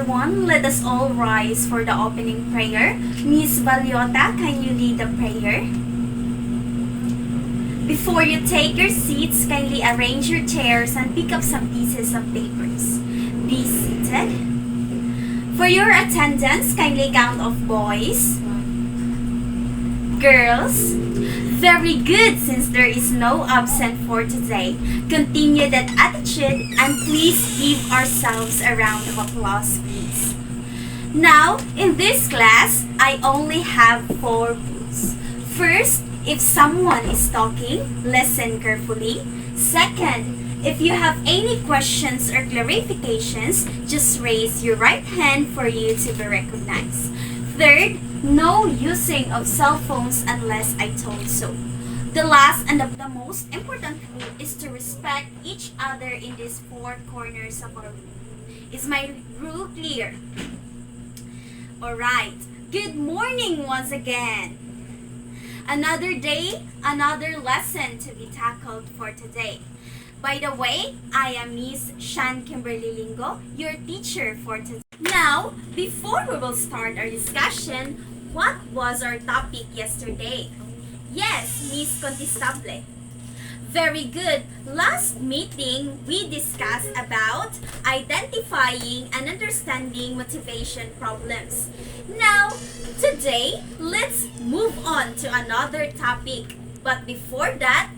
everyone. Let us all rise for the opening prayer. Miss Valiota, can you lead the prayer? Before you take your seats, kindly arrange your chairs and pick up some pieces of papers. Be seated. For your attendance, kindly count of boys, girls. Very good, since there is no absent for today. Continue that attitude and please give ourselves a round of applause, please. Now, in this class, I only have 4 rules. First, if someone is talking, listen carefully. Second, if you have any questions or clarifications, just raise your right hand for you to be recognized. Third, no using of cell phones unless I told so. The last and the most important rule is to respect each other in these 4 corners of our room. Is my rule clear? Alright, good morning once again. Another day, another lesson to be tackled for today. By the way, I am Miss Shan Kimberly Lingo, your teacher for today. Now, before we will start our discussion, what was our topic yesterday? Yes, Miss Contestable. Very good. Last meeting, we discussed about identifying and understanding motivation problems. Now, today, let's move on to another topic. But before that,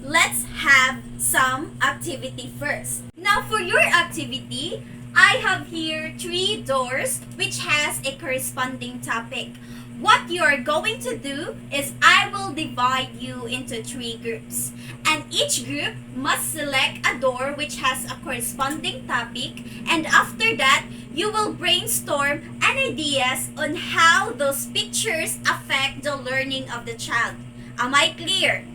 let's have some activity first. Now, for your activity, I have here 3 doors which has a corresponding topic. What you are going to do is I will divide you into 3 groups. And each group must select a door which has a corresponding topic. And after that, you will brainstorm an ideas on how those pictures affect the learning of the child. Am I clear?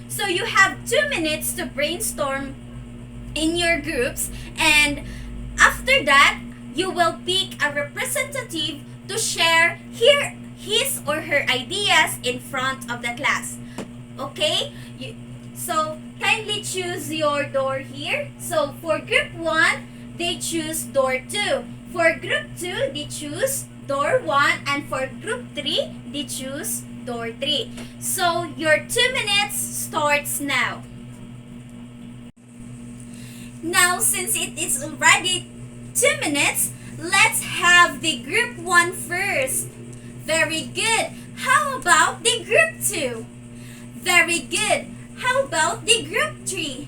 So you have 2 minutes to brainstorm in your groups, and after that, you will pick a representative to share his or her ideas in front of the class. Okay? So kindly choose your door here. So for group 1, they choose door 2. For group 2, they choose door 1. And for group 3, they choose door 3. So your 2 minutes starts now. Now, since it is already 2 minutes, let's have the group 1 first. Very good. How about the group 2? Very good. How about the group 3?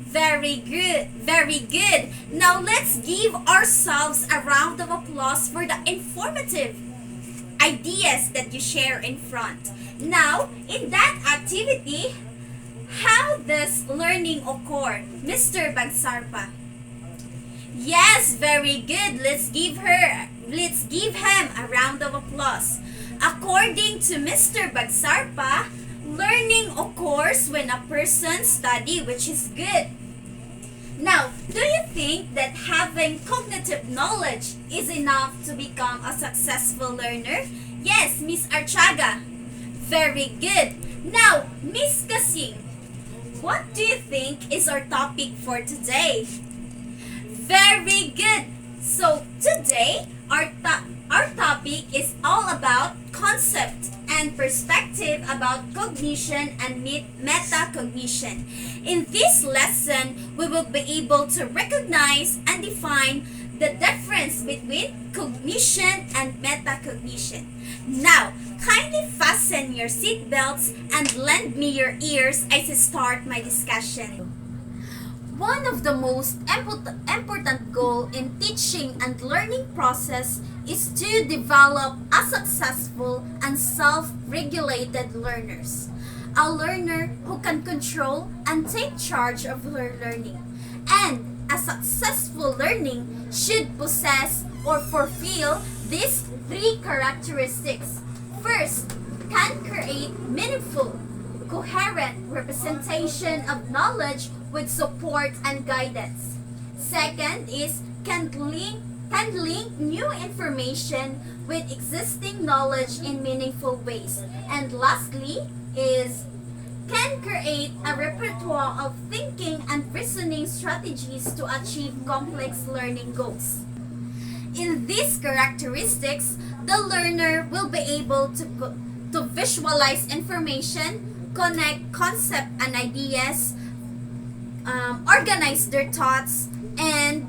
Very good. Very good. Now let's give ourselves a round of applause for the informative ideas that you share in front. Now, in that activity, how does learning occur? Mr. Bagsarpa. Yes, very good. Let's give him a round of applause. According to Mr. Bagsarpa, learning occurs when a person studies, which is good. Now, do you think that having cognitive knowledge is enough to become a successful learner? Yes, Miss Archaga. Very good. Now, Miss Kasing, what do you think is our topic for today? Very good. So today, our topic is all about concept and perspective about cognition and metacognition. In this lesson, we will be able to recognize and define the difference between cognition and metacognition. Now, kindly fasten your seatbelts and lend me your ears as I start my discussion. One of the most important goals in teaching and learning process is to develop a successful and self-regulated learners. A learner who can control and take charge of her learning. And a successful learning should possess or fulfill these 3 characteristics. First, can create meaningful, coherent representation of knowledge with support and guidance. Second is can link new information with existing knowledge in meaningful ways. And lastly is can create a repertoire of thinking and reasoning strategies to achieve complex learning goals. In these characteristics, the learner will be able to visualize information, connect concept and ideas, organize their thoughts, and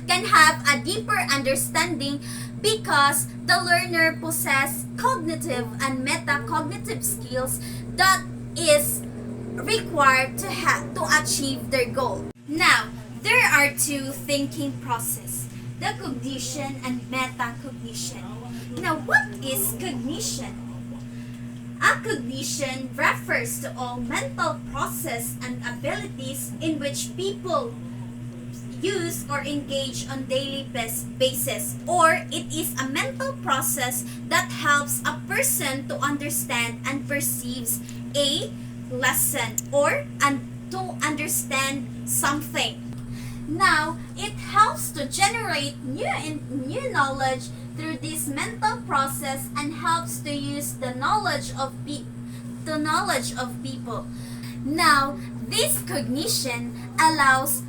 can have a deeper understanding because the learner possesses cognitive and metacognitive skills that is required to achieve their goal. Now, there are two thinking processes, the cognition and metacognition. Now, what is cognition? A cognition refers to all mental process and abilities in which people use or engage on daily basis, or it is a mental process that helps a person to understand and perceives a lesson or to understand something. Now, it helps to generate new knowledge through this mental process and helps to use the knowledge of people. Now, this cognition allows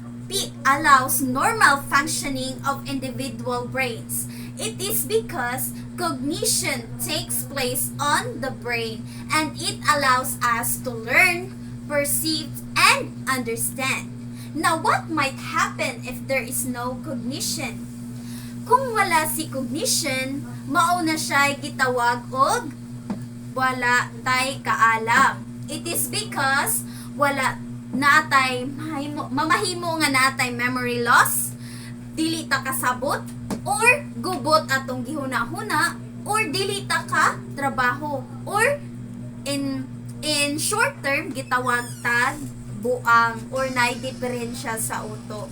normal functioning of individual brains. It is because cognition takes place on the brain and it allows us to learn, perceive, and understand. Now, what might happen if there is no cognition? Kung wala si cognition, mauna siya'y gitawag og wala tay kaalam. It is because wala natay mamahimo nga natay memory loss, dili ta kasabot, or gubot atong gihuna-huna, or dili ta ka trabaho, or in short term gitawag tag buang or nay diferensya sa uto.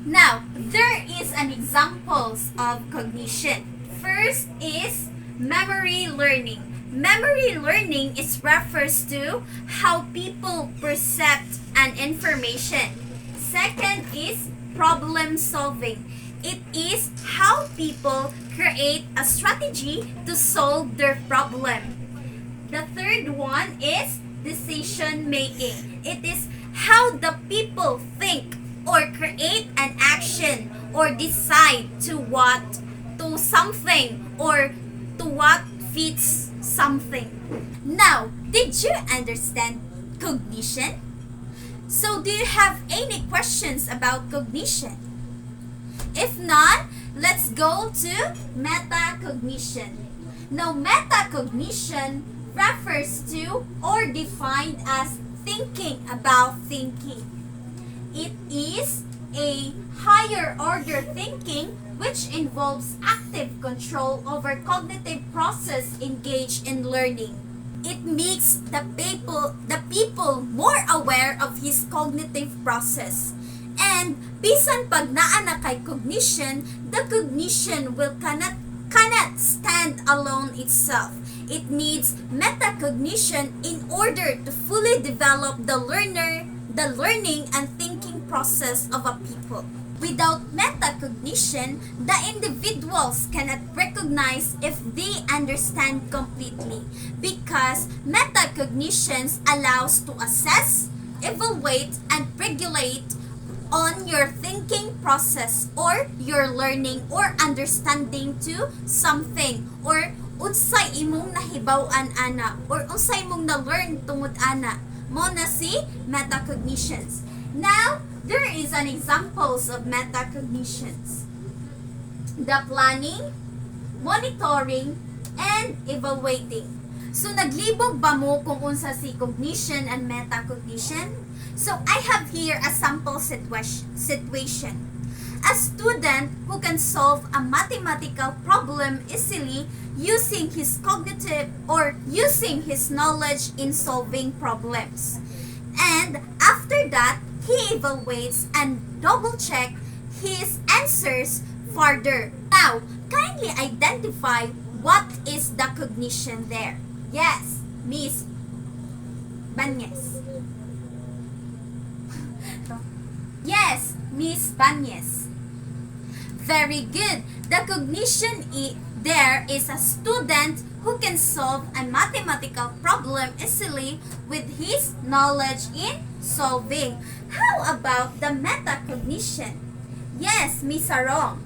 Now, there is an examples of cognition. First is memory learning. Memory learning is refers to how people perceive an information. Second is problem solving. It is how people create a strategy to solve their problem. The third one is decision making. It is how the people think or create an action or decide to something or to what fits something. Now, did you understand cognition? So, do you have any questions about cognition? If not, let's go to metacognition. Now, metacognition refers to or defined as thinking about thinking. It is a higher order thinking which involves active control over cognitive process engaged in learning. It makes the people more aware of his cognitive process. And bisan pag naa na kay cognition, the cognition will cannot stand alone itself. It needs metacognition in order to fully develop the learning and thinking process of a people. Without metacognition, the individuals cannot recognize if they understand completely because metacognition allows to assess, evaluate, and regulate on your thinking process or your learning or understanding to something or unsay imong nahibaw-an ana or unsay imong na-learn tungod ana mo na si metacognitions. Now, there is an examples of metacognitions. The planning, monitoring, and evaluating. So, naglibog ba mo kung unsa si cognition and metacognition? So, I have here a sample situation. A student who can solve a mathematical problem easily using his cognitive or using his knowledge in solving problems. And after that, he evaluates and double-check his answers further. Now, kindly identify what is the cognition there. Yes, Miss Banyes. Yes, Miss Banyes. Very good. The cognition there is a student who can solve a mathematical problem easily with his knowledge in solving. How about the metacognition? Yes, Miss Arong.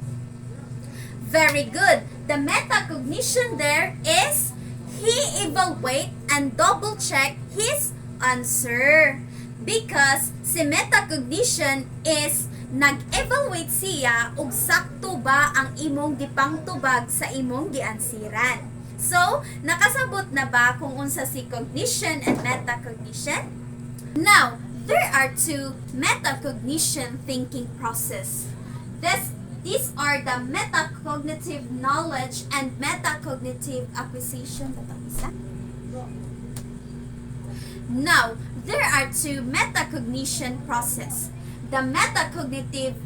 Very good. The metacognition there is he evaluate and double check his answer. Because si metacognition is nag-evaluate siya ug sakto ba ang imong gipangtubag sa imong giansiran. So, nakasabot na ba kung unsa si cognition and metacognition? Now, there are two metacognition thinking process. These are the metacognitive knowledge and metacognitive acquisition. Now, there are two metacognition process. The metacognitive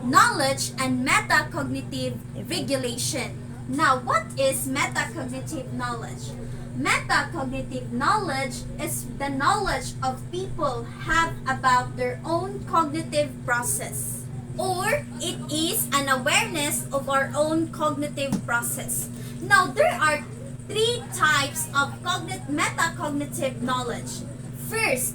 knowledge and metacognitive regulation. Now, what is metacognitive knowledge? Metacognitive knowledge is the knowledge of people have about their own cognitive process, or it is an awareness of our own cognitive process. Now, there are three types of metacognitive knowledge. First,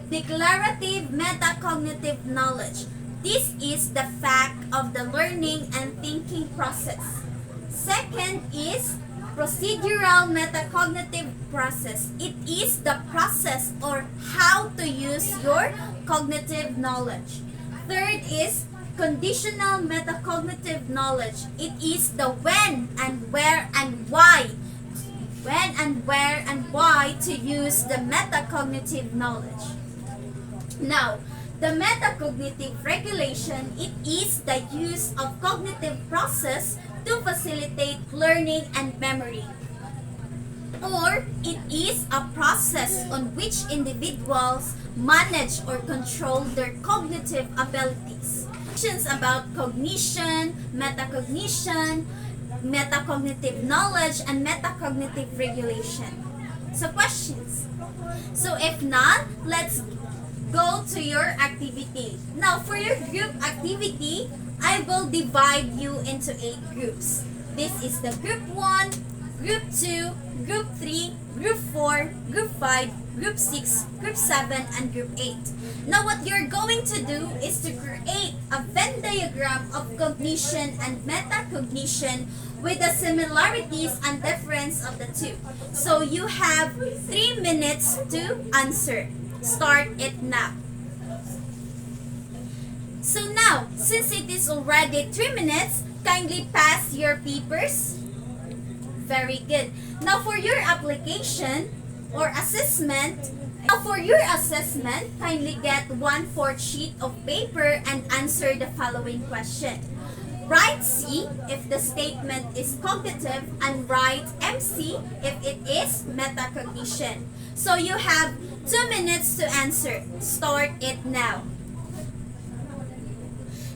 declarative metacognitive knowledge. This is the fact of the learning and thinking process. Second is procedural metacognitive process. It is the process or how to use your cognitive knowledge. Third is conditional metacognitive knowledge. It is the when and where and why. When and where and why to use the metacognitive knowledge. Now, the metacognitive regulation, it is the use of cognitive process to facilitate learning and memory. Or it is a process on which individuals manage or control their cognitive abilities. Questions about cognition, metacognition, metacognitive knowledge, and metacognitive regulation. So questions. So if not, let's go to your activity. Now for your group activity, I will divide you into 8 groups. This is the group 1, group 2, group 3, group 4, group 5, group 6, group 7, and group 8. Now what you're going to do is to create a Venn diagram of cognition and metacognition with the similarities and difference of the two. So you have 3 minutes to answer. Start it now. So now, since it is already 3 minutes, kindly pass your papers. Very good. Now for your application or assessment, kindly get 1/4 sheet of paper and answer the following question. Write C if the statement is cognitive and write MC if it is metacognition. So you have 2 minutes to answer. Start it now.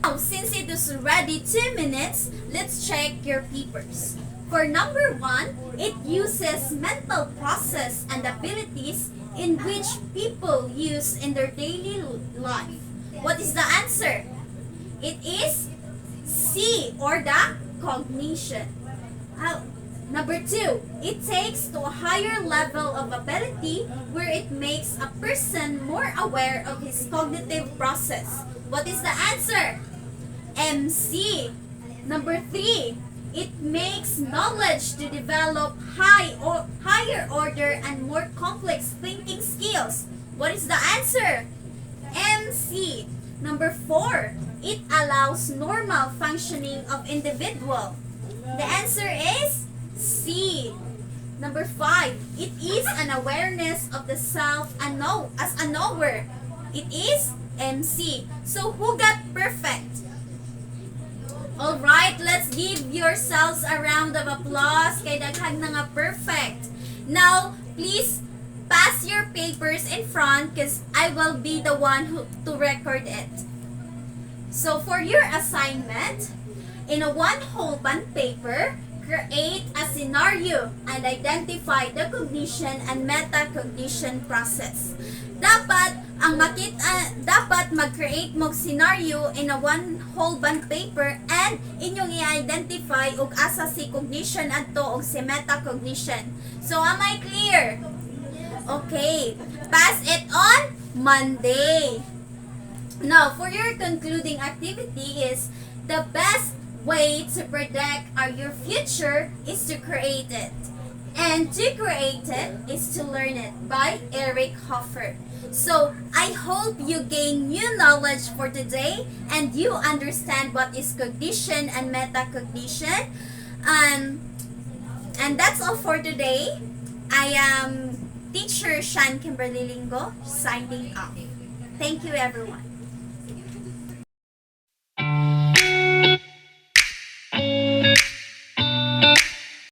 Now, since it is already 2 minutes, let's check your papers. For number 1, it uses mental process and abilities in which people use in their daily life. What is the answer? It is C, or the cognition. Number 2, it takes to a higher level of ability where it makes a person more aware of his cognitive process. What is the answer? MC. Number 3, it makes knowledge to develop higher order and more complex thinking skills. What is the answer? MC. Number 4, it allows normal functioning of individual. The answer is C. Number 5, it is an awareness of the self as a knower. It is MC. So who got perfect? Alright, let's give yourselves a round of applause kay daghan na nga perfect. Now, please pass your papers in front because I will be the one to record it. So for your assignment, in a 1 whole band paper, create a scenario and identify the cognition and metacognition process. Dapat mag-create mo scenario in a 1 whole band paper and inyong i-identify og asa si cognition adto og si metacognition. So am I clear? Okay, pass it on Monday. Now, for your concluding activity is the best way to predict your future is to create it. And to create it is to learn it by Eric Hoffer. So I hope you gain new knowledge for today and you understand what is cognition and metacognition. And that's all for today. I am teacher Shan Kimberly Lingo signing off. Thank you everyone.